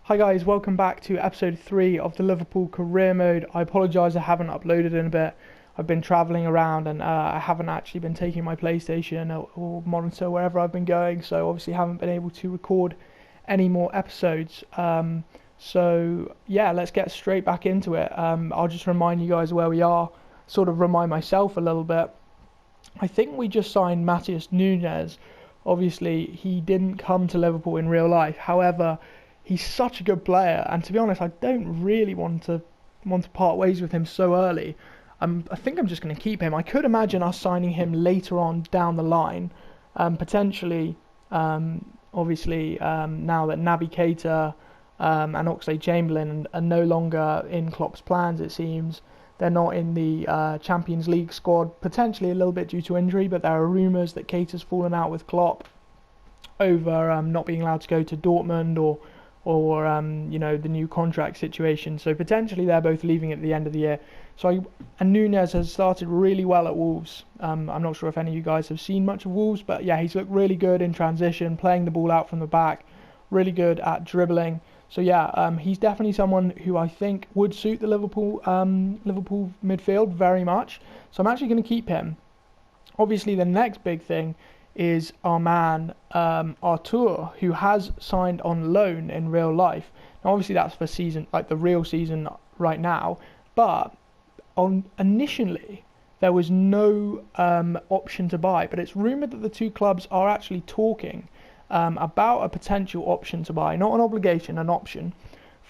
Hi guys, welcome back to episode 3 of the Liverpool career mode. I apologise I haven't uploaded in a bit. I've been travelling around and I haven't actually been taking my PlayStation or monitor wherever I've been going, so obviously haven't been able to record any more episodes. So yeah, let's get straight back into it. I'll just remind you guys where we are, sort of remind myself a little bit. I think we just signed Matheus Nunes. Obviously he didn't come to Liverpool in real life, however he's such a good player, and to be honest, I don't really want to part ways with him so early. I think I'm just going to keep him. I could imagine us signing him later on down the line, potentially. Obviously, now that Naby Keita and Oxlade-Chamberlain are no longer in Klopp's plans, it seems. They're not in the Champions League squad, potentially a little bit due to injury, but there are rumours that Keita's fallen out with Klopp over not being allowed to go to Dortmund or the new contract situation. So potentially they're both leaving at the end of the year. And Nunes has started really well at Wolves. I'm not sure if any of you guys have seen much of Wolves, but yeah, he's looked really good in transition, playing the ball out from the back, really good at dribbling. So yeah, he's definitely someone who I think would suit the Liverpool midfield very much. So I'm actually going to keep him. Obviously, the next big thing is our man Artur, who has signed on loan in real life. Now, obviously, that's for season, like the real season right now. But initially, there was no option to buy. But it's rumoured that the two clubs are actually talking about a potential option to buy, not an obligation, an option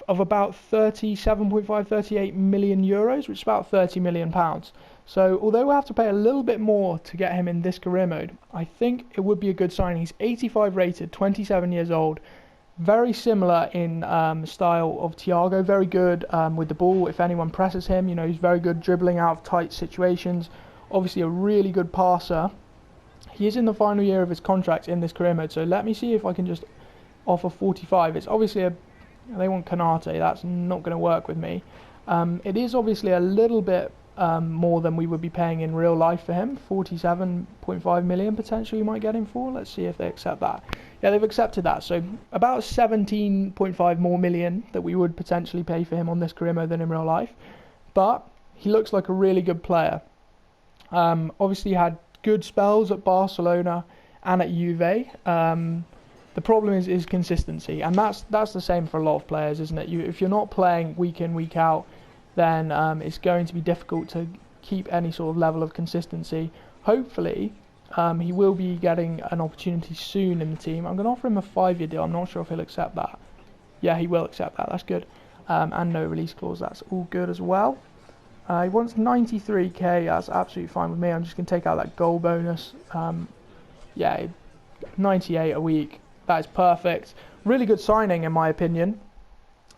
of about 38 million euros, which is about £30 million. So although we'll have to pay a little bit more to get him in this career mode, I think it would be a good signing. He's 85 rated, 27 years old, very similar in style of Thiago, very good with the ball. If anyone presses him, he's very good dribbling out of tight situations. Obviously a really good passer. He is in the final year of his contract in this career mode, so let me see if I can just offer 45. It's obviously they want Canate, that's not going to work with me. It is obviously a little bit more than we would be paying in real life for him. 47.5 million potentially we might get him for. Let's see if they accept that. Yeah, they've accepted that, so about 17.5 more million that we would potentially pay for him on this career mode than in real life. But he looks like a really good player. Obviously he had good spells at Barcelona and at Juve. The problem is consistency, and that's the same for a lot of players, isn't it? If you're not playing week in, week out, then it's going to be difficult to keep any sort of level of consistency. Hopefully, he will be getting an opportunity soon in the team. I'm going to offer him a 5-year deal. I'm not sure if he'll accept that. Yeah, he will accept that. That's good. And no release clause. That's all good as well. He wants 93k. That's absolutely fine with me. I'm just going to take out that goal bonus. Yeah, 98 a week. That is perfect. Really good signing in my opinion.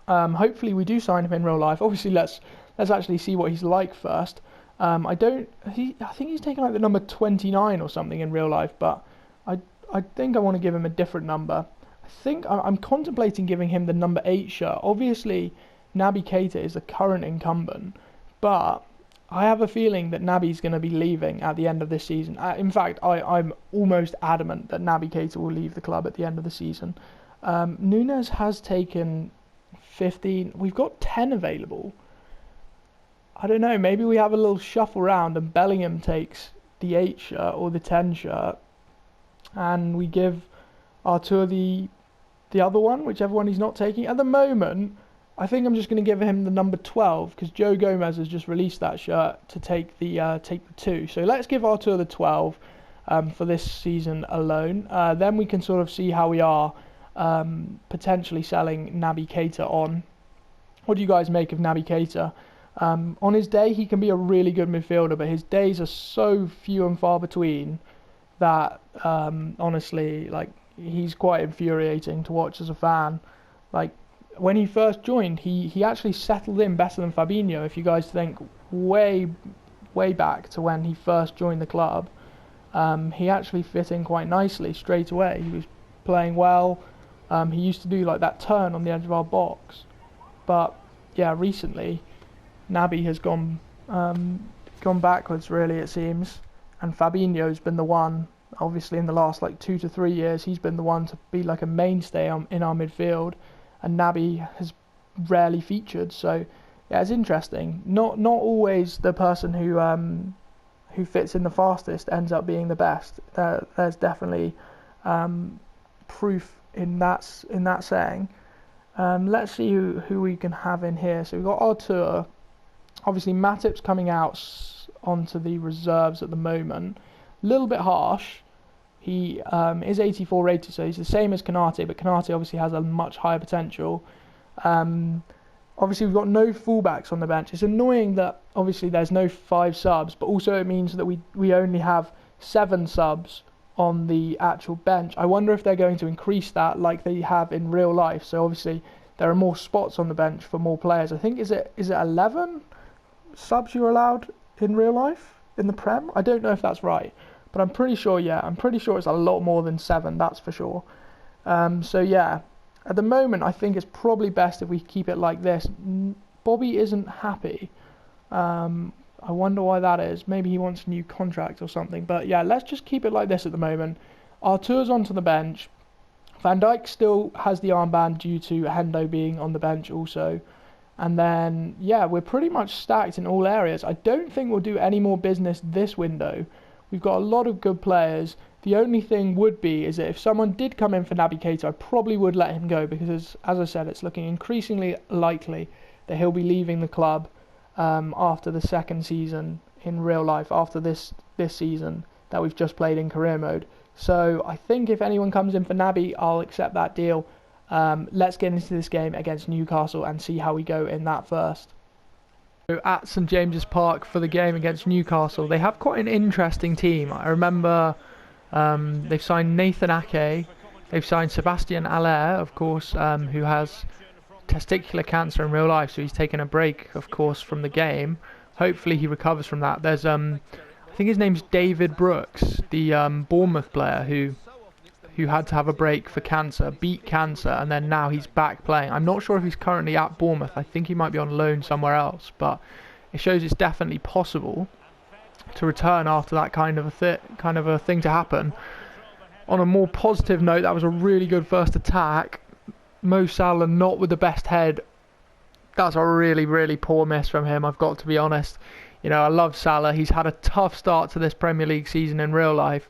Hopefully we do sign him in real life. Obviously let's actually see what he's like first. I think he's taken like the number 29 or something in real life, but I think I want to give him a different number. I think I'm contemplating giving him the number 8 shirt. Obviously Naby Keita is the current incumbent, but I have a feeling that Naby's going to be leaving at the end of this season. In fact, I'm almost adamant that Naby Keita will leave the club at the end of the season. Nunes has taken 15. We've got 10 available. I don't know. Maybe we have a little shuffle round and Bellingham takes the 8 shirt or the 10 shirt, and we give Artur the other one, whichever one he's not taking. At the moment, I think I'm just going to give him the number 12 because Joe Gomez has just released that shirt to take the 2. So let's give Artur the 12 for this season alone. Then we can sort of see how we are potentially selling Naby Keita on. What do you guys make of Naby Keita? On his day, he can be a really good midfielder, but his days are so few and far between that honestly, like, he's quite infuriating to watch as a fan. Like, when he first joined, he actually settled in better than Fabinho. If you guys think way back to when he first joined the club, he actually fit in quite nicely straight away. He was playing well. He used to do like that turn on the edge of our box, but yeah, recently Naby has gone backwards really, it seems, and Fabinho's been the one. Obviously, in the last like 2 to 3 years, he's been the one to be like a mainstay in our midfield. and Naby has rarely featured. So yeah, it's interesting. Not always the person who fits in the fastest ends up being the best. There's definitely proof in that saying. Let's see who we can have in here. So we've got Artur. Obviously Matip's coming out onto the reserves at the moment. A little bit harsh. He is 84 rated, so he's the same as Konate, but Konate obviously has a much higher potential. Obviously we've got no fullbacks on the bench. It's annoying that obviously there's no 5 subs, but also it means that we only have 7 subs on the actual bench. I wonder if they're going to increase that like they have in real life. So obviously there are more spots on the bench for more players. I think is it 11 subs you're allowed in real life in the Prem? I don't know if that's right, but I'm pretty sure. Yeah, I'm pretty sure it's a lot more than 7. That's for sure. So yeah, at the moment I think it's probably best if we keep it like this. Bobby isn't happy. I wonder why that is. Maybe he wants a new contract or something. But yeah, let's just keep it like this at the moment. Artur's onto the bench. Van Dijk still has the armband due to Hendo being on the bench also. And then, yeah, we're pretty much stacked in all areas. I don't think we'll do any more business this window. We've got a lot of good players. The only thing would be is that if someone did come in for Naby Keita, I probably would let him go because, as I said, it's looking increasingly likely that he'll be leaving the club after the second season in real life, after this season that we've just played in career mode. So I think if anyone comes in for Naby, I'll accept that deal. Let's get into this game against Newcastle and see how we go in that first. So at St James's Park for the game against Newcastle, they have quite an interesting team. I remember they've signed Nathan Ake, they've signed Sebastian Aller, of course, who has testicular cancer in real life, so he's taken a break, of course, from the game. Hopefully he recovers from that. There's I think his name's David Brooks, the Bournemouth player who had to have a break for cancer, beat cancer, and then now he's back playing. I'm not sure if he's currently at Bournemouth. I think he might be on loan somewhere else, but it shows it's definitely possible to return after that kind of a thing to happen. On a more positive note, that was a really good first attack. Mo Salah not with the best head. That's a really, really poor miss from him, I've got to be honest. You know, I love Salah. He's had a tough start to this Premier League season in real life.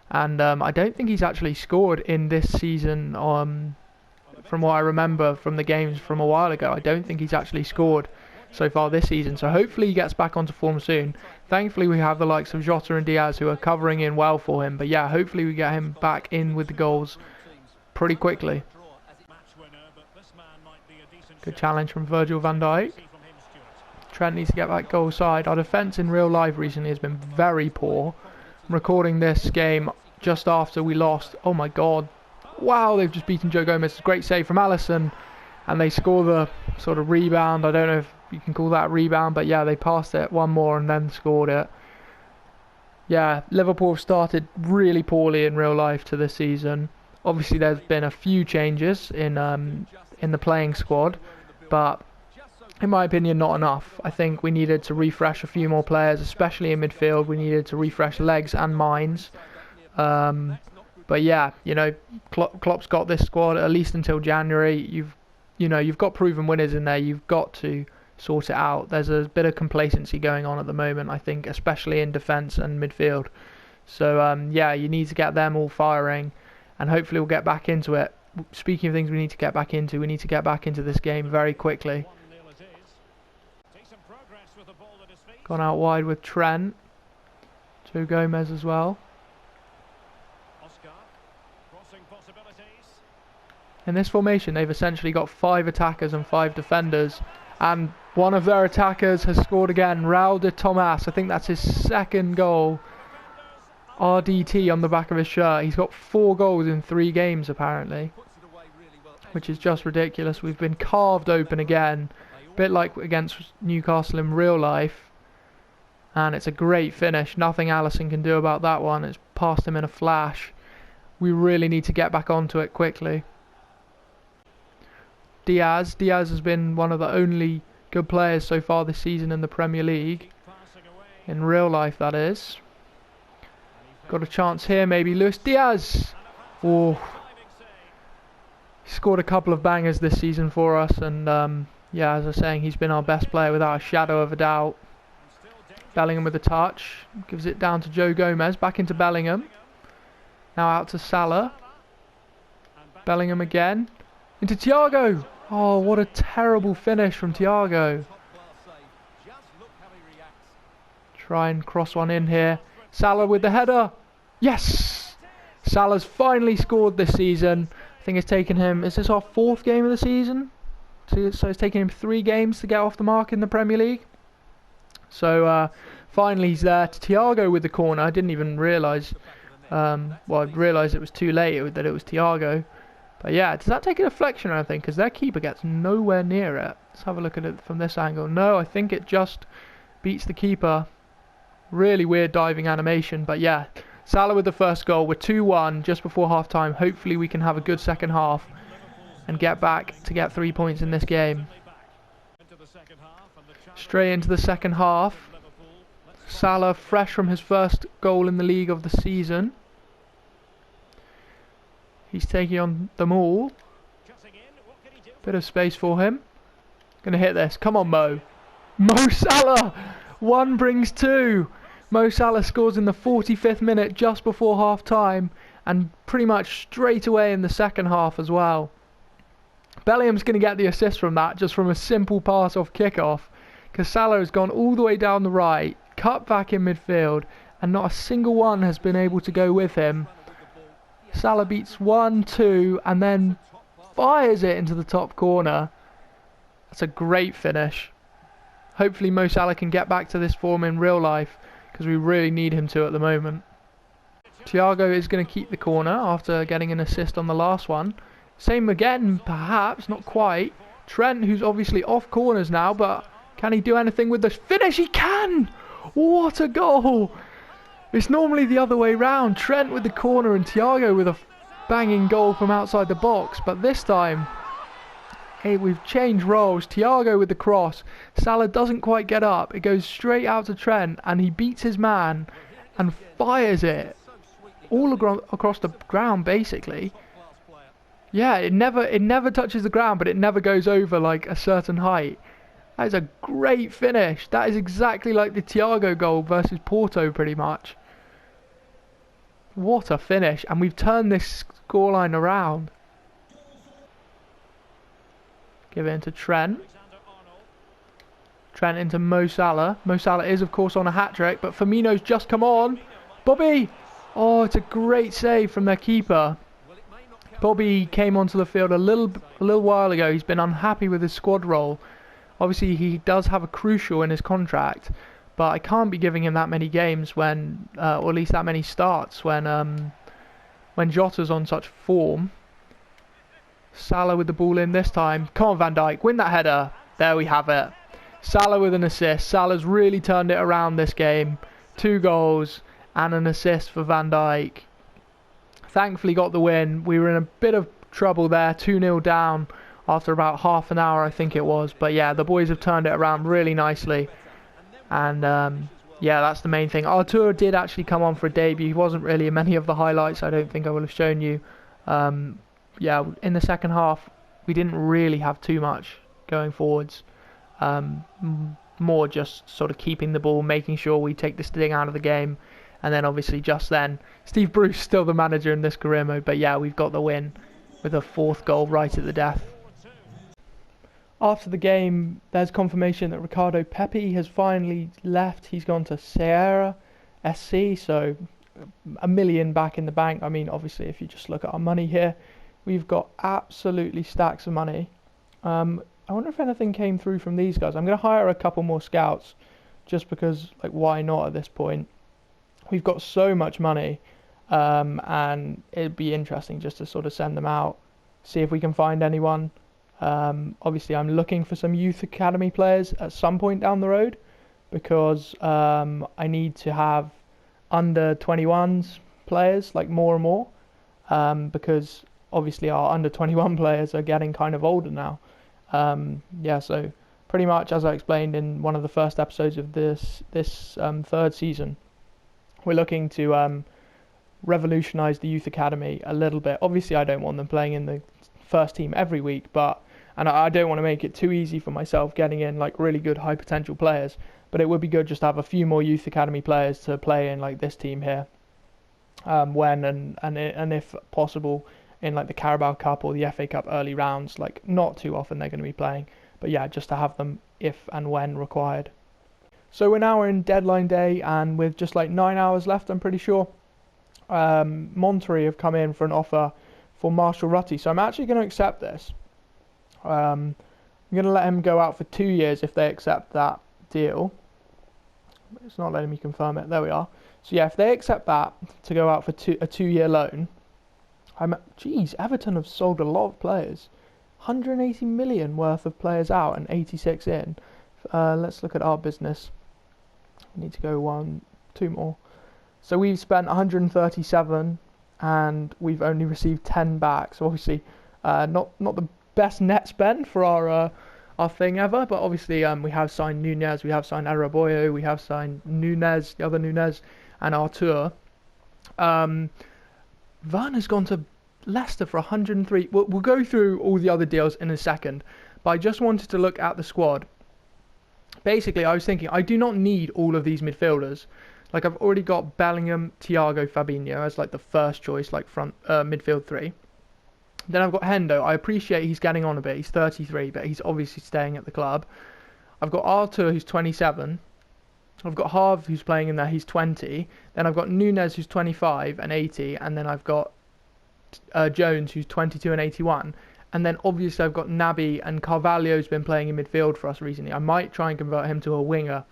And I don't think he's actually scored in this season, from what I remember from the games from a while ago. I don't think he's actually scored so far this season. So hopefully he gets back onto form soon. Thankfully we have the likes of Jota and Diaz who are covering in well for him. But yeah, hopefully we get him back in with the goals pretty quickly. Good challenge from Virgil van Dijk. Trent needs to get that goal side. Our defence in real life recently has been very poor. I'm recording this game just after we lost. Oh my god. Wow, they've just beaten Joe Gomez. Great save from Alisson. And they score the sort of rebound. I don't know if you can call that a rebound, but yeah, they passed it one more and then scored it. Yeah, Liverpool have started really poorly in real life to this season. Obviously there's been a few changes in the playing squad, but in my opinion not enough. I think we needed to refresh a few more players, especially in midfield. We needed to refresh legs and minds. But yeah, you know, Klopp's got this squad at least until January. You've got proven winners in there. You've got to sort it out. There's a bit of complacency going on at the moment, I think, especially in defence and midfield. So yeah, you need to get them all firing, and hopefully we'll get back into it. Speaking of things we need to get back into, we need to get back into this game very quickly. Gone out wide with Trent. Joe Gomez as well. In this formation, they've essentially got 5 attackers and 5 defenders. And one of their attackers has scored again. Raul de Tomas. I think that's his second goal. RDT on the back of his shirt. He's got 4 goals in 3 games apparently, which is just ridiculous. We've been carved open again, a bit like against Newcastle in real life. And it's a great finish. Nothing Alisson can do about that one. It's past him in a flash. We really need to get back onto it quickly. Diaz has been one of the only good players so far this season in the Premier League. In real life, that is. Got a chance here, maybe. Luis Diaz. Oh. He scored a couple of bangers this season for us, and yeah, as I was saying, he's been our best player without a shadow of a doubt. Bellingham with the touch, gives it down to Joe Gomez, back into Bellingham. Now out to Salah. Bellingham again, into Thiago. Oh, what a terrible finish from Thiago. Try and cross one in here. Salah with the header. Yes! Salah's finally scored this season. I think it's taken him, is this our 4th game of the season? So it's taken him 3 games to get off the mark in the Premier League. So finally he's there. To Thiago with the corner. I didn't even realise, well, I realised it was too late that it was Thiago. But yeah, does that take a deflection or anything? Because their keeper gets nowhere near it. Let's have a look at it from this angle. No, I think it just beats the keeper. Really weird diving animation, but yeah, Salah with the first goal. We're 2-1 just before half time. Hopefully we can have a good second half and get back to get 3 points in this game. Straight into the second half. Salah fresh from his first goal in the league of the season. He's taking on them all. Bit of space for him. Gonna hit this. Come on, Mo. Mo Salah! 1 brings 2. Mo Salah scores in the 45th minute just before half time, and pretty much straight away in the second half as well. Bellingham's going to get the assist from that, just from a simple pass off kickoff, because Salah has gone all the way down the right, cut back in midfield, and not a single one has been able to go with him. Salah beats 1-2 and then fires it into the top corner. That's a great finish. Hopefully Mo Salah can get back to this form in real life, because we really need him to at the moment. Thiago is going to keep the corner after getting an assist on the last one. Same again, perhaps, not quite. Trent, who's obviously off corners now, but can he do anything with the finish? He can! What a goal! It's normally the other way round. Trent with the corner and Thiago with a banging goal from outside the box, but this time, hey, we've changed roles. Thiago with the cross. Salah doesn't quite get up. It goes straight out to Trent, and he beats his man and fires it all across the ground, basically. Yeah, it never touches the ground, but it never goes over like a certain height. That is a great finish. That is exactly like the Thiago goal versus Porto, pretty much. What a finish. And we've turned this scoreline around. Give it into Trent. Trent into Mo Salah. Mo Salah is, of course, on a hat-trick, but Firmino's just come on. Bobby! Oh, it's a great save from their keeper. Bobby came onto the field a little while ago. He's been unhappy with his squad role. Obviously, he does have a crucial in his contract, but I can't be giving him that many games when, or at least that many starts when Jota's on such form. Salah with the ball in this time. Come on, Van Dijk, win that header. There we have it. Salah with an assist. Salah's really turned it around this game. 2 goals and an assist for Van Dijk. Thankfully got the win. We were in a bit of trouble there, 2-0 down after about half an hour, I think it was. But yeah, the boys have turned it around really nicely. And yeah, that's the main thing. Artur did actually come on for a debut. He wasn't really in many of the highlights. I don't think I will have shown you. Yeah, in the second half, we didn't really have too much going forwards. More just sort of keeping the ball, making sure we take the sting out of the game. And then obviously just then, Steve Bruce still the manager in this career mode. But yeah, we've got the win with a 4th goal right at the death. After the game, there's confirmation that Ricardo Pepi has finally left. He's gone to Sierra SC, so $1 million back in the bank. I mean, obviously, if you just look at our money here, we've got absolutely stacks of money. I wonder if anything came through from these guys. I'm going to hire a couple more scouts just because, like, why not at this point? We've got so much money, and it'd be interesting just to sort of send them out, see if we can find anyone. Obviously, I'm looking for some youth academy players at some point down the road, because I need to have under 21s players, like more and more, because obviously our under 21 players are getting kind of older now. Yeah, so pretty much as I explained in one of the first episodes of this 3rd season, we're looking to revolutionise the youth academy a little bit. Obviously, I don't want them playing in the first team every week, and I don't want to make it too easy for myself getting in like really good high potential players. But it would be good just to have a few more youth academy players to play in like this team here, when and if possible in like the Carabao Cup or the FA Cup early rounds. Like not too often they're going to be playing, but yeah, just to have them if and when required. So we're now in deadline day, and with just like 9 hours left, I'm pretty sure, Monterey have come in for an offer for Marshall Rutty. So I'm actually going to accept this. I'm going to let him go out for 2 years if they accept that deal. It's not letting me confirm it. There we are. So yeah, if they accept that to go out for a 2 year loan, Everton have sold a lot of players. 180 million worth of players out and 86 in. Let's look at our business. We need to go 2 more. So we've spent 137 and we've only received 10 back. So obviously, not the best net spend for our thing ever. But obviously, we have signed Nunez, we have signed Araboyo, we have signed Nunez, the other Nunez, and Artur. Werner's gone to Leicester for 103. We'll go through all the other deals in a second, but I just wanted to look at the squad. Basically, I was thinking I do not need all of these midfielders. Like I've already got Bellingham, Thiago, Fabinho as like the first choice, like front midfield 3. Then I've got Hendo. I appreciate he's getting on a bit. He's 33, but he's obviously staying at the club. I've got Artur, who's 27. I've got Harv, who's playing in there. He's 20. Then I've got Nunez, who's 25 and 80. And then I've got Jones, who's 22 and 81. And then obviously I've got Naby, and Carvalho's been playing in midfield for us recently. I might try and convert him to a winger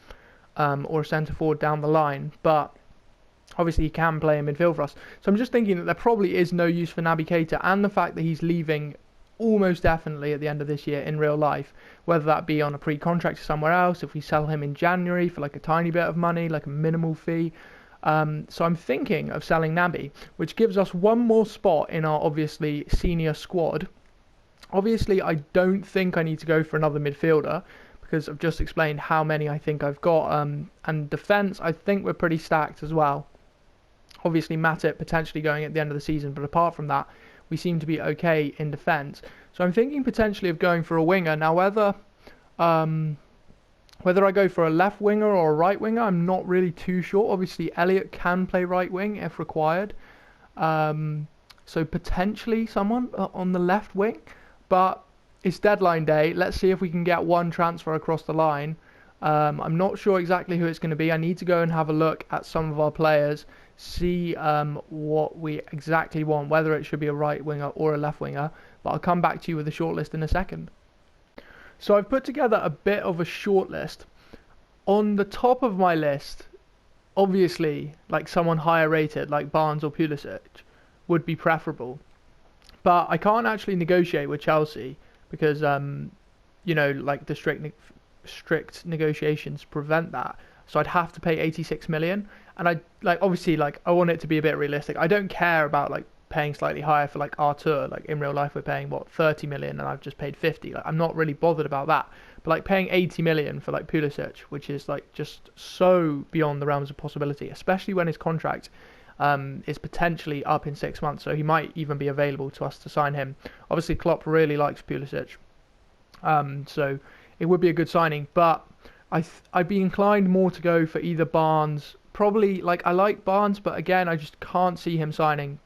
or a centre forward down the line, but obviously he can play in midfield for us. So I'm just thinking that there probably is no use for Naby Keita, and the fact that he's leaving almost definitely at the end of this year in real life, whether that be on a pre-contract somewhere else, if we sell him in January for like a tiny bit of money, like a minimal fee. So I'm thinking of selling Naby, which gives us one more spot in our obviously senior squad. Obviously, I don't think I need to go for another midfielder because I've just explained how many I think I've got. And defence, I think we're pretty stacked as well. Obviously, Matip potentially going at the end of the season, but apart from that, we seem to be okay in defence. So I'm thinking potentially of going for a winger. Now, whether I go for a left winger or a right winger, I'm not really too sure. Obviously, Elliott can play right wing if required. So potentially someone on the left wing. But it's deadline day. Let's see if we can get one transfer across the line. I'm not sure exactly who it's going to be. I need to go and have a look at some of our players, see what we exactly want, whether it should be a right winger or a left winger. But I'll come back to you with a shortlist in a second. So I've put together a bit of a shortlist. On the top of my list, obviously, like someone higher rated, like Barnes or Pulisic, would be preferable. But I can't actually negotiate with Chelsea because, like the strict negotiations prevent that. So I'd have to pay 86 million. And I want it to be a bit realistic. I don't care about like paying slightly higher for like Artur. Like in real life, we're paying 30 million, and I've just paid 50. Like I'm not really bothered about that. But like paying 80 million for like Pulisic, which is like just so beyond the realms of possibility, especially when his contract is potentially up in 6 months, so he might even be available to us to sign him. Obviously, Klopp really likes Pulisic, so it would be a good signing. But I'd be inclined more to go for either Barnes. Probably, like I like Barnes, but again, I just can't see him signing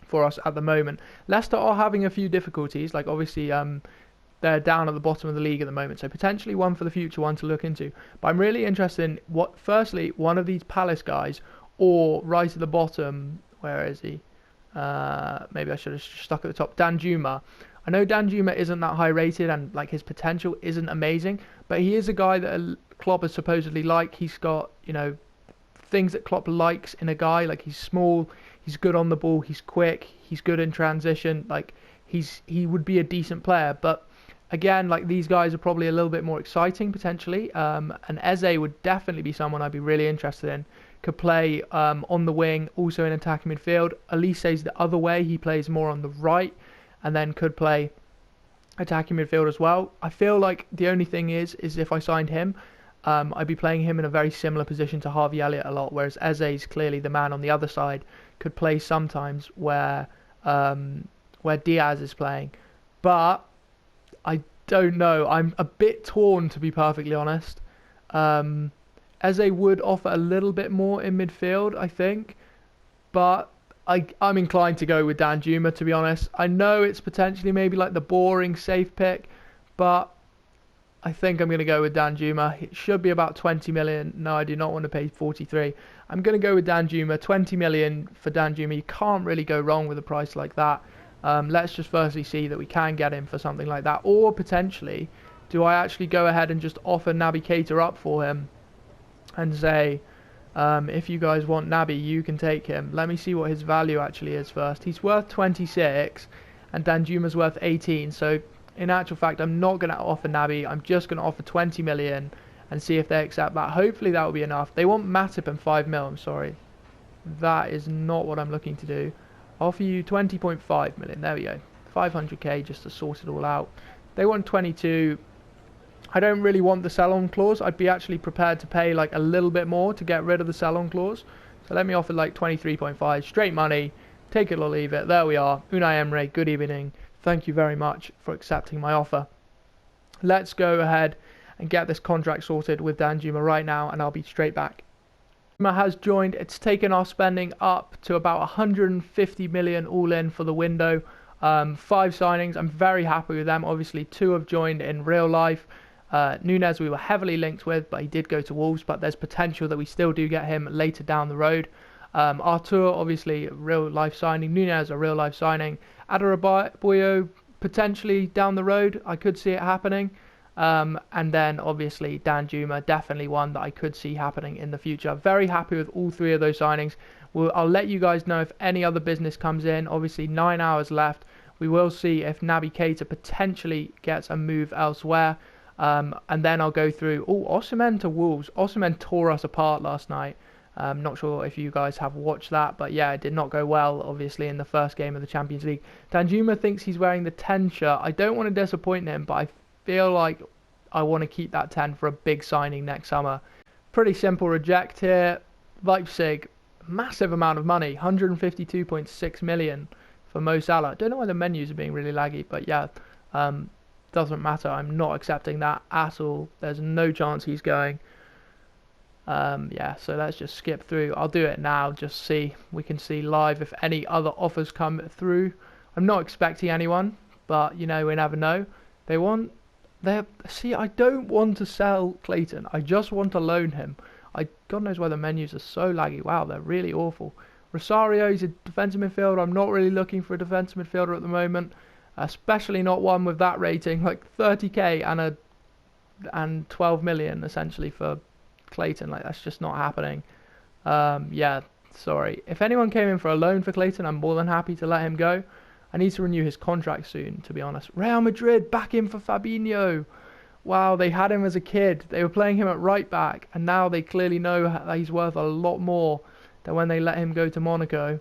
for us at the moment. Leicester are having a few difficulties. Like obviously, they're down at the bottom of the league at the moment, so potentially one for the future, one to look into. But I'm really interested in firstly, one of these Palace guys. Or right at the bottom, where is he? Maybe I should have stuck at the top. Danjuma. I know Danjuma isn't that high rated and like his potential isn't amazing, but he is a guy that Klopp is supposedly like. He's got, things that Klopp likes in a guy. Like he's small, he's good on the ball, he's quick, he's good in transition. Like he would be a decent player, but again, like these guys are probably a little bit more exciting potentially. And Eze would definitely be someone I'd be really interested in. Could play on the wing, also in attacking midfield. Elise's the other way. He plays more on the right and then could play attacking midfield as well. I feel like the only thing is if I signed him, I'd be playing him in a very similar position to Harvey Elliott a lot, whereas Eze's clearly the man on the other side, could play sometimes where where Diaz is playing. But I don't know. I'm a bit torn, to be perfectly honest. Eze would offer a little bit more in midfield, I think. But I'm inclined to go with Danjuma, to be honest. I know it's potentially maybe like the boring safe pick, but I think I'm going to go with Danjuma. It should be about 20 million. No, I do not want to pay 43. I'm going to go with Danjuma. 20 million for Danjuma. You can't really go wrong with a price like that. Let's just firstly see that we can get him for something like that. Or potentially, do I actually go ahead and just offer Naby Keita up for him and say, if you guys want Naby, you can take him. Let me see what his value actually is first. He's worth 26 and Danjuma's worth 18. So in actual fact, I'm not going to offer Naby. I'm just going to offer 20 million and see if they accept that. Hopefully that will be enough. They want Matip and 5 mil. I'm sorry. That is not what I'm looking to do. I'll offer you 20.5 million. There we go. 500k just to sort it all out. They want 22. I don't really want the sell-on clause. I'd be actually prepared to pay like a little bit more to get rid of the sell-on clause. So let me offer like 23.5, straight money, take it or leave it. There we are. Unai Emery, good evening. Thank you very much for accepting my offer. Let's go ahead and get this contract sorted with Danjuma right now, and I'll be straight back. Danjuma has joined. It's taken our spending up to about 150 million all in for the window. 5 signings. I'm very happy with them. Obviously, 2 have joined in real life. Nunez we were heavily linked with, but he did go to Wolves, but there's potential that we still do get him later down the road. Artur, obviously a real life signing. Nunez a real life signing. Adarabioyo potentially down the road, I could see it happening. And then obviously Danjuma, definitely one that I could see happening in the future. Very happy with all 3 of those signings. I'll let you guys know if any other business comes in. Obviously 9 hours left. We will see if Naby Keita potentially gets a move elsewhere. And then I'll go through. Oh, Osimhen to Wolves. Osimhen tore us apart last night. Not sure if you guys have watched that, but yeah, it did not go well, obviously, in the first game of the Champions League. Danjuma thinks he's wearing the 10 shirt. I don't want to disappoint him, but I feel like I want to keep that 10 for a big signing next summer. Pretty simple reject here. Leipzig, massive amount of money, 152.6 million for Mo Salah. Don't know why the menus are being really laggy, but yeah. Doesn't matter. I'm not accepting that at all. There's no chance he's going. Yeah, so let's just skip through. I'll do it now. Just see. We can see live if any other offers come through. I'm not expecting anyone, but you know, we never know. See, I don't want to sell Clayton. I just want to loan him. God knows why the menus are so laggy. Wow, they're really awful. Rosario, he's a defensive midfielder. I'm not really looking for a defensive midfielder at the moment. Especially not one with that rating, like 30k and 12 million essentially for Clayton. Like, that's just not happening. Yeah, sorry. If anyone came in for a loan for Clayton, I'm more than happy to let him go. I need to renew his contract soon, to be honest. Real Madrid back in for Fabinho. Wow, they had him as a kid. They were playing him at right back, and now they clearly know that he's worth a lot more than when they let him go to Monaco.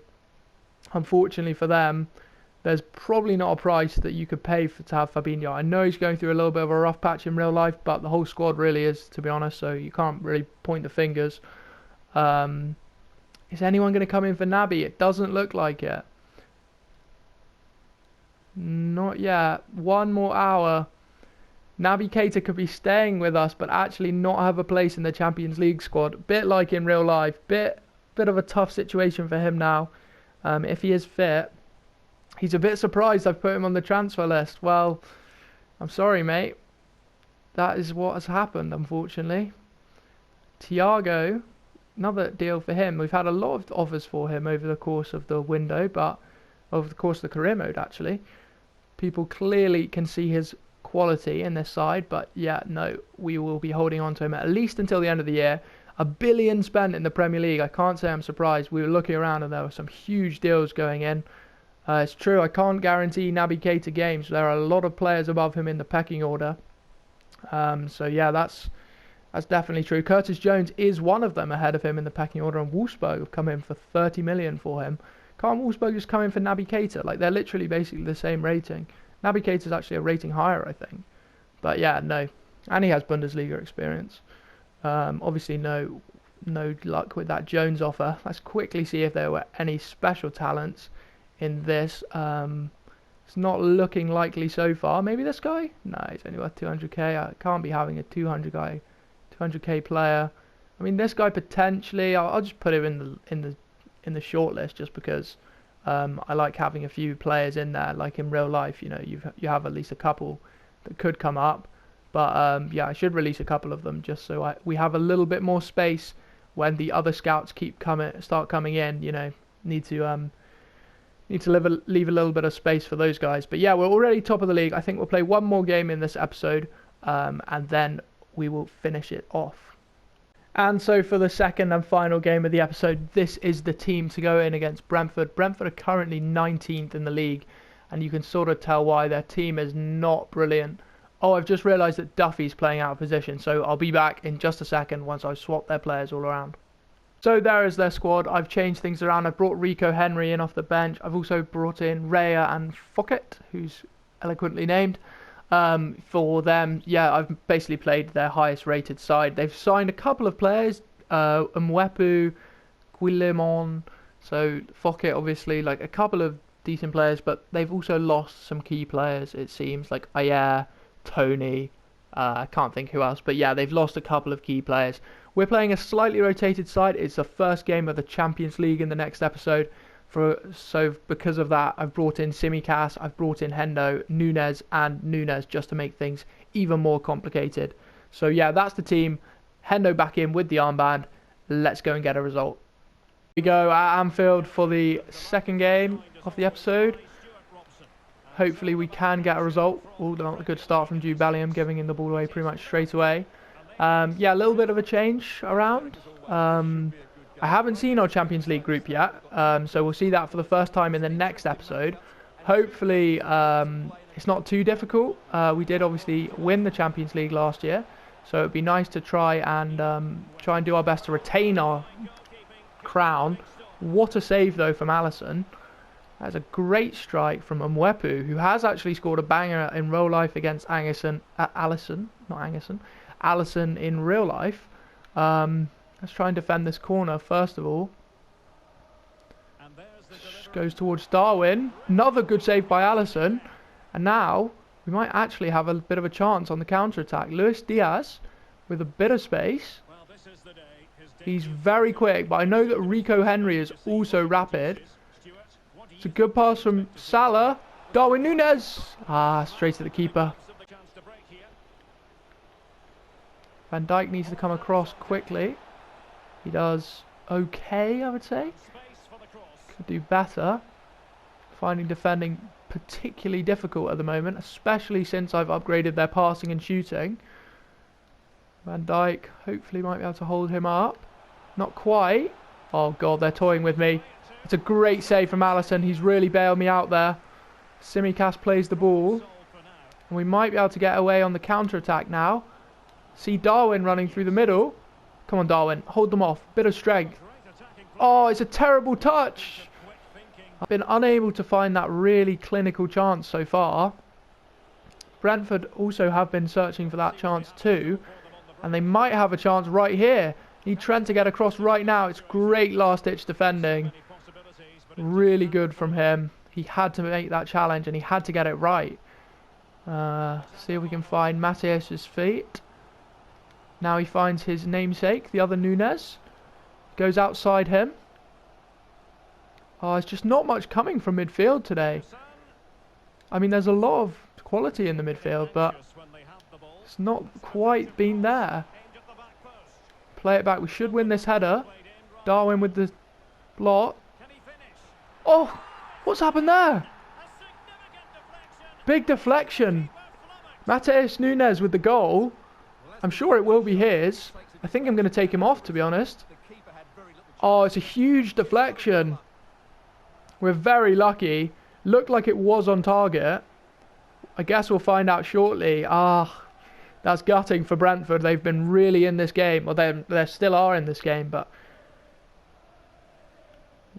Unfortunately for them, there's probably not a price that you could pay to have Fabinho. I know he's going through a little bit of a rough patch in real life, but the whole squad really is, to be honest, so you can't really point the fingers. Is anyone going to come in for Naby? It doesn't look like it. Not yet. 1 more hour. Naby Keita could be staying with us, but actually not have a place in the Champions League squad. Bit like in real life. Bit of a tough situation for him now. If he is fit. He's a bit surprised I've put him on the transfer list. Well, I'm sorry, mate. That is what has happened, unfortunately. Thiago, another deal for him. We've had a lot of offers for him over the course of the window, but over the course of the career mode, actually. People clearly can see his quality in this side, but yeah, no, we will be holding on to him at least until the end of the year. $1 billion spent in the Premier League. I can't say I'm surprised. We were looking around and there were some huge deals going in. It's true, I can't guarantee Naby Keita games. There are a lot of players above him in the pecking order. So yeah, that's definitely true. Curtis Jones is one of them ahead of him in the pecking order, and Wolfsburg have come in for 30 million for him. Can't Wolfsburg just come in for Naby Keita? Like, they're literally basically the same rating. Naby Keita is actually a rating higher, I think. But yeah, no. And he has Bundesliga experience. Obviously no luck with that Jones offer. Let's quickly see if there were any special talents in this. It's not looking likely so far. Maybe this guy? No, he's only worth 200k. I can't be having a 200k player. I mean, this guy potentially. I'll just put him in the short list just because I like having a few players in there. Like in real life, you know, you have at least a couple that could come up. But yeah, I should release a couple of them just so we have a little bit more space when the other scouts start coming in. You know, need to leave a little bit of space for those guys. But yeah, we're already top of the league. I think we'll play one more game in this episode, and then we will finish it off. And so for the second and final game of the episode, this is the team to go in against Brentford. Brentford are currently 19th in the league, and you can sort of tell why. Their team is not brilliant. Oh, I've just realised that Duffy's playing out of position, so I'll be back in just a second once I've swapped their players all around. So there is their squad. I've changed things around. I've brought Rico Henry in off the bench. I've also brought in Raya and Fockett, who's eloquently named. For them, yeah, I've basically played their highest rated side. They've signed a couple of players, Mwepu, Guillemon, so Fockett obviously, like a couple of decent players, but they've also lost some key players, it seems, like Ayer, Tony, I can't think who else, but yeah, they've lost a couple of key players. We're playing a slightly rotated side. It's the first game of the Champions League in the next episode. So because of that, I've brought in Simicas, I've brought in Hendo, Nunez just to make things even more complicated. So yeah, that's the team. Hendo back in with the armband. Let's go and get a result. Here we go at Anfield for the second game of the episode. Hopefully we can get a result. Oh, not a good start from Jude Bellingham, giving him the ball away pretty much straight away. Yeah, a little bit of a change around. I haven't seen our Champions League group yet, so we'll see that for the first time in the next episode. Hopefully it's not too difficult. We did obviously win the Champions League last year, so it'd be nice to try and do our best to retain our crown. What a save though from Alisson. That's a great strike from Mwepu, who has actually scored a banger in real life against Alisson in real life. Let's try and defend this corner first of all. Goes towards Darwin. Another good save by Alisson. And now we might actually have a bit of a chance on the counter-attack. Luis Diaz with a bit of space. He's very quick, but I know that Rico Henry is also rapid. It's a good pass from Salah. Darwin Nunez. Straight to the keeper. Van Dijk needs to come across quickly. He does okay, I would say. Could do better. Finding defending particularly difficult at the moment, especially since I've upgraded their passing and shooting. Van Dijk hopefully might be able to hold him up. Not quite. Oh god, they're toying with me. It's a great save from Alisson. He's really bailed me out there. Simicas plays the ball. And we might be able to get away on the counter-attack now. See Darwin running through the middle. Come on, Darwin. Hold them off. Bit of strength. Oh, it's a terrible touch. I've been unable to find that really clinical chance so far. Brentford also have been searching for that chance too. And they might have a chance right here. Need Trent to get across right now. It's great last-ditch defending. Really good from him. He had to make that challenge and he had to get it right. See if we can find Mateus's feet. Now he finds his namesake, the other Nunez. Goes outside him. Oh, it's just not much coming from midfield today. I mean, there's a lot of quality in the midfield, but it's not quite been there. Play it back. We should win this header. Darwin with the block. Oh, what's happened there? Big deflection. Mateus Nunez with the goal. I'm sure it will be his. I think I'm going to take him off, to be honest. Oh, it's a huge deflection. We're very lucky. Looked like it was on target. I guess we'll find out shortly. That's gutting for Brentford. They've been really in this game. Well, they still are in this game, but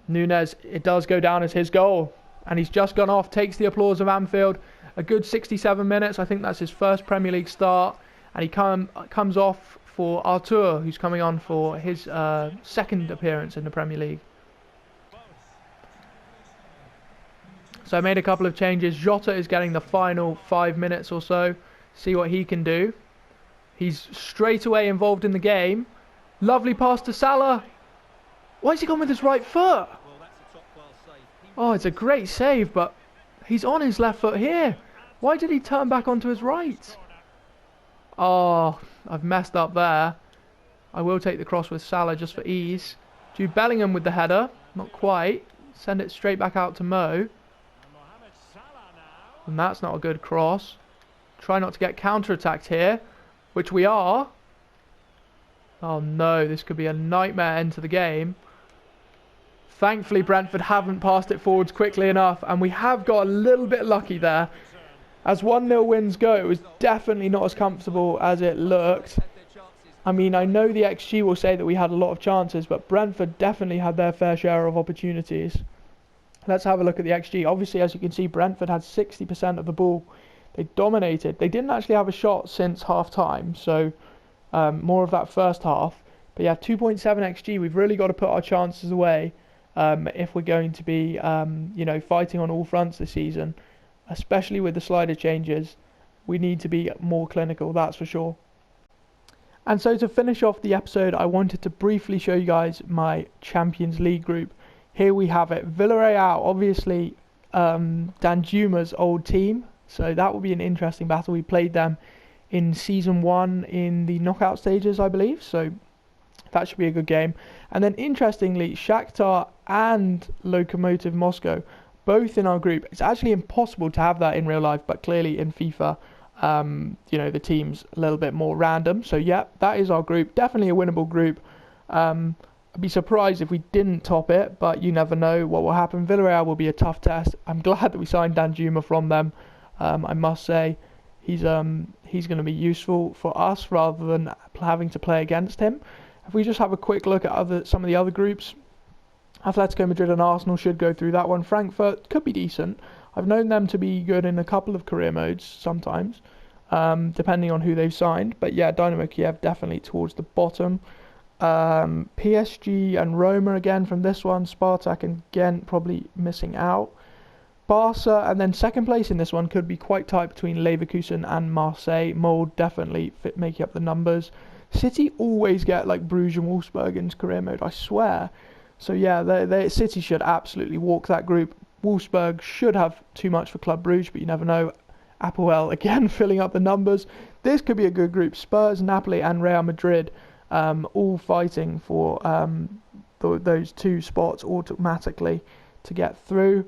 Nunez, it does go down as his goal. And he's just gone off, takes the applause of Anfield. A good 67 minutes. I think that's his first Premier League start. And he comes off for Artur, who's coming on for his second appearance in the Premier League. So I made a couple of changes. Jota is getting the final 5 minutes or so. See what he can do. He's straight away involved in the game. Lovely pass to Salah. Why has he gone with his right foot? Oh, it's a great save, but he's on his left foot here. Why did he turn back onto his right? Oh, I've messed up there. I will take the cross with Salah just for ease. Jude Bellingham with the header. Not quite. Send it straight back out to Mo. And that's not a good cross. Try not to get counter-attacked here, which we are. Oh no, this could be a nightmare end to the game. Thankfully, Brentford haven't passed it forwards quickly enough, and we have got a little bit lucky there. As 1-0 wins go, it was definitely not as comfortable as it looked. I mean, I know the XG will say that we had a lot of chances, but Brentford definitely had their fair share of opportunities. Let's have a look at the XG. Obviously, as you can see, Brentford had 60% of the ball. They dominated. They didn't actually have a shot since half-time, so more of that first half. But yeah, 2.7 XG. We've really got to put our chances away if we're going to be, fighting on all fronts this season, especially with the slider changes. We need to be more clinical, that's for sure. And so to finish off the episode, I wanted to briefly show you guys my Champions League group. Here we have it. Villarreal, obviously Danjuma's old team, so that will be an interesting battle. We played them in Season 1 in the knockout stages, I believe, so that should be a good game. And then interestingly, Shakhtar and Lokomotiv Moscow, both in our group. It's actually impossible to have that in real life, but clearly in FIFA, the team's a little bit more random. So yeah, that is our group. Definitely a winnable group. I'd be surprised if we didn't top it, but you never know what will happen. Villarreal will be a tough test. I'm glad that we signed Danjuma from them. I must say, he's going to be useful for us rather than having to play against him. If we just have a quick look at some of the other groups, Atletico Madrid and Arsenal should go through that one. Frankfurt could be decent. I've known them to be good in a couple of career modes sometimes, depending on who they've signed. But yeah, Dynamo Kiev definitely towards the bottom. PSG and Roma again from this one. Spartak and Ghent probably missing out. Barca and then second place in this one could be quite tight between Leverkusen and Marseille. Mold definitely making up the numbers. City always get like Bruges and Wolfsburg in career mode, I swear. So yeah, City should absolutely walk that group. Wolfsburg should have too much for Club Brugge, but you never know. Apoel again filling up the numbers. This could be a good group. Spurs, Napoli and Real Madrid all fighting for those two spots automatically to get through.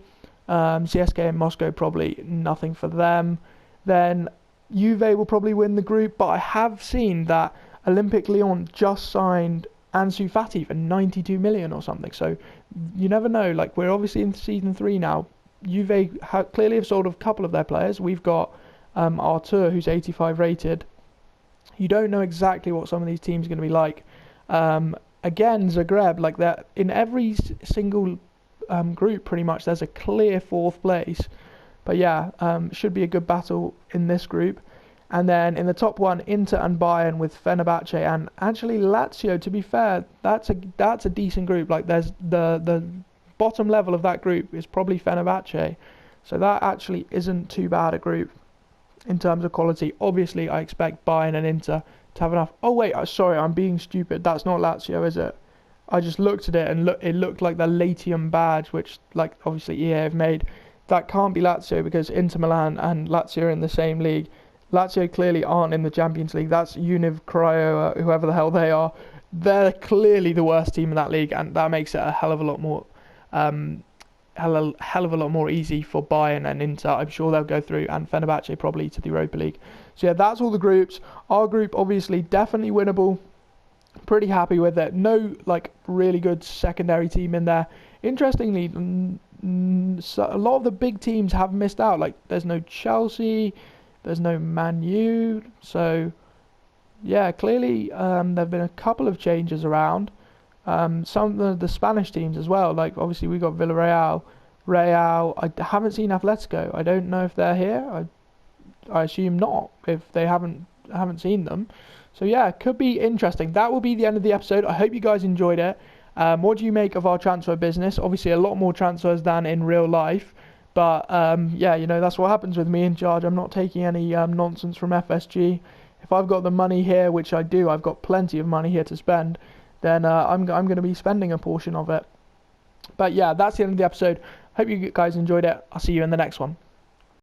CSK and Moscow probably nothing for them. Then Juve will probably win the group, but I have seen that Olympique Lyon just signed Ansu Fati for 92 million or something, so you never know. Like, we're obviously in season 3 now. Juve clearly have sold a couple of their players. We've got Artur, who's 85 rated. You don't know exactly what some of these teams are going to be like. Again, Zagreb, like that in every single group pretty much there's a clear 4th place, but yeah, should be a good battle in this group. And then in the top one, Inter and Bayern with Fenerbahce and actually Lazio. To be fair, that's a decent group. Like, there's the bottom level of that group is probably Fenerbahce, so that actually isn't too bad a group in terms of quality. Obviously, I expect Bayern and Inter to have enough. Oh wait, sorry, I'm being stupid. That's not Lazio, is it? I just looked at it and it looked like the Latium badge, which like obviously EA have made. That can't be Lazio because Inter Milan and Lazio are in the same league. Lazio clearly aren't in the Champions League. That's Univ Craiova, whoever the hell they are. They're clearly the worst team in that league, and that makes it a hell of a lot more easy for Bayern and Inter. I'm sure they'll go through, and Fenerbahce probably to the Europa League. So yeah, that's all the groups. Our group obviously definitely winnable. Pretty happy with it. No like really good secondary team in there. Interestingly, so a lot of the big teams have missed out. Like, there's no Chelsea. There's no Man U, so yeah, clearly there have been a couple of changes around. Some of the Spanish teams as well, like obviously we got Villarreal, Real. I haven't seen Atletico. I don't know if they're here. I assume not, if they haven't seen them. So yeah, it could be interesting. That will be the end of the episode. I hope you guys enjoyed it. What do you make of our transfer business? Obviously a lot more transfers than in real life. But yeah, that's what happens with me in charge. I'm not taking any nonsense from FSG. If I've got the money here, which I do, I've got plenty of money here to spend, then I'm going to be spending a portion of it. But yeah, that's the end of the episode. Hope you guys enjoyed it. I'll see you in the next one.